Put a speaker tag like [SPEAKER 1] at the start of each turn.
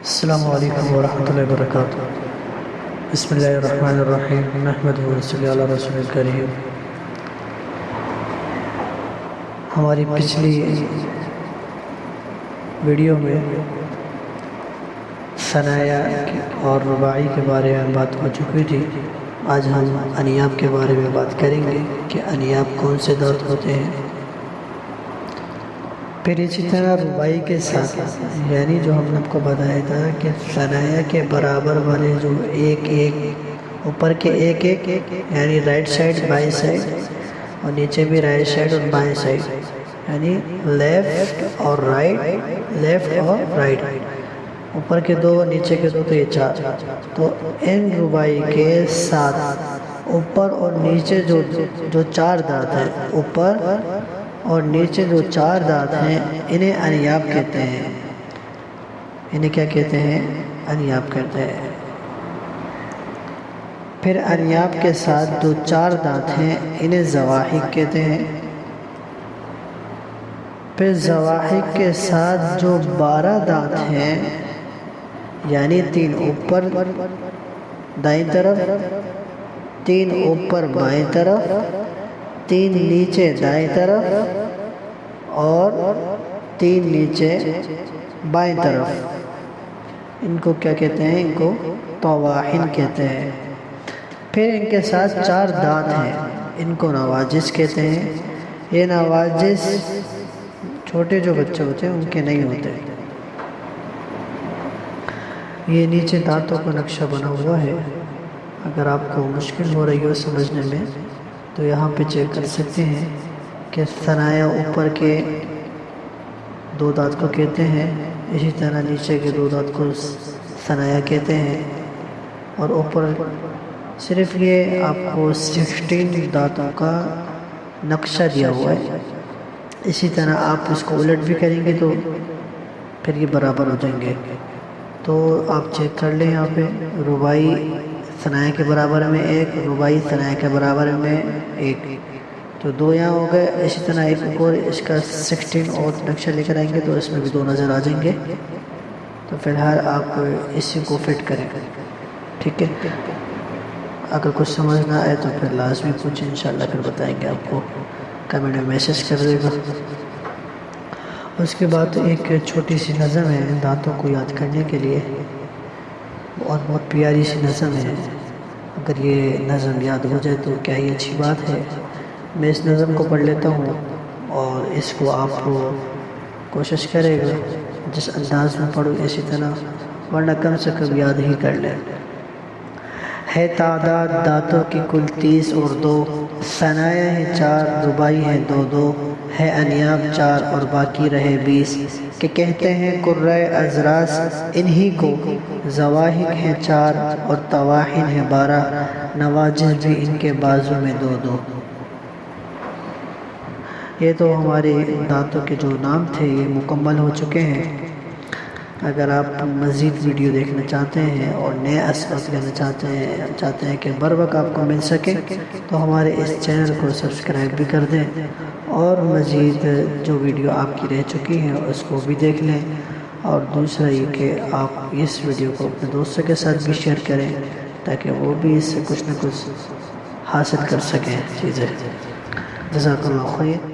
[SPEAKER 1] السلام علیکم ورحمۃ اللہ وبرکاتہ۔ بسم اللہ الرحمن الرحیم، نحمدہ و نصلی علی رسول الکریم۔ ہماری پچھلی ویڈیو میں ثنایا اور رباعی کے بارے میں بات ہو چکی تھی۔ آج ہم انیاب کے بارے میں بات کریں گے کہ انیاب کون سے دانت ہوتے ہیں۔ پھر اسی طرح رباعی کے ساتھ یعنی جو ہم نے آپ کو بتایا تھا کہ ثنایا کے برابر والے جو ایک اوپر کے ایک یعنی رائٹ سائڈ بائیں سائڈ اور نیچے بھی رائٹ سائڈ اور بائیں سائڈ یعنی لیفٹ اور رائٹ، لیفٹ اور رائٹ، اوپر کے دو نیچے کے دو، تو یہ چار۔ تو ان رباعی کے ساتھ اوپر اور نیچے جو چار دانت ہیں، اوپر اور نیچے جو چار دانت ہیں، انہیں انیاب کہتے ہیں۔ انہیں کیا کہتے ہیں؟ انیاب کہتے ہیں۔ پھر انیاب کے ساتھ جو چار دانت ہیں انہیں زواحق کہتے ہیں۔ پھر زواحق کے ساتھ جو 12 دانت ہیں یعنی 3 اوپر دائیں طرف، 3 اوپر بائیں طرف، 3 نیچے دائیں طرف اور 3 نیچے بائیں طرف، ان کو کیا کہتے ہیں؟ ان کو طواحن کہتے ہیں۔ پھر ان کے ساتھ 4 دانت ہیں، ان کو نواجس کہتے ہیں۔ یہ نواجس چھوٹے جو بچے ہوتے ہیں ان کے نہیں ہوتے۔ یہ نیچے دانتوں کا نقشہ بنا ہوا ہے، اگر آپ کو مشکل ہو رہی ہو سمجھنے میں تو یہاں پہ چیک کر سکتے ہیں کہ ثنایا اوپر کے 2 دانت کو کہتے ہیں، اسی طرح نیچے کے 2 دانت کو ثنایا کہتے ہیں، اور اوپر صرف یہ آپ کو 16 دانتوں کا نقشہ دیا ہوا ہے۔ اسی طرح آپ اس کو الٹ بھی کریں گے تو پھر یہ برابر ہو جائیں گے۔ تو آپ چیک کر لیں، یہاں پہ رباعی ثنایا کے برابر میں 1، رباعی ثنایا کے برابر میں 1، تو 2 یہاں ہو گئے۔ اسی طرح ایک اور اس کا 16 اور نقشہ لے کر آئیں گے تو اس میں بھی 2 نظر آ جائیں گے۔ تو فی الحال آپ اسی کو فٹ کریں، ٹھیک ہے؟ اگر کچھ سمجھ نہ آئے تو پھر لازمی پوچھیں، انشاءاللہ پھر بتائیں گے آپ کو، کمنٹ میں میسیج کر دے گا۔ اس کے بعد ایک چھوٹی سی نظم ہے دانتوں کو یاد کرنے کے لیے، اور بہت پیاری سی نظم ہے۔ اگر یہ نظم یاد ہو جائے تو کیا ہی اچھی بات ہے۔ میں اس نظم کو پڑھ لیتا ہوں اور اس کو آپ کوشش کرے گا جس انداز میں پڑھو اسی طرح، ورنہ کم سے کم یاد ہی کر لیں۔ ہے تعداد دانتوں کی کل 30 اور 2، ثنایا ہے 4، رباعی ہے 2 ہے انیاب 4 اور باقی رہے 20، کہ کہتے ہیں قرۂ اضراس انہی کو، زواحق ہیں 4 اور طواحن ہیں 12، نواجس بھی ان کے بازو میں 2۔ یہ تو ہمارے دانتوں کے جو نام تھے یہ مکمل ہو چکے ہیں۔ اگر آپ مزید ویڈیو دیکھنا چاہتے ہیں اور نئے اسباق لینا چاہتے ہیں کہ بر وقت آپ کو مل سکے تو ہمارے اس چینل کو سبسکرائب بھی کر دیں، اور مزید جو ویڈیو آپ کی رہ چکی ہیں اس کو بھی دیکھ لیں، اور دوسرا یہ کہ آپ اس ویڈیو کو اپنے دوستوں کے ساتھ بھی شیئر کریں تاکہ وہ بھی اس سے کچھ نہ کچھ حاصل کر سکیں چیزیں۔ جزاک اللہ خیر۔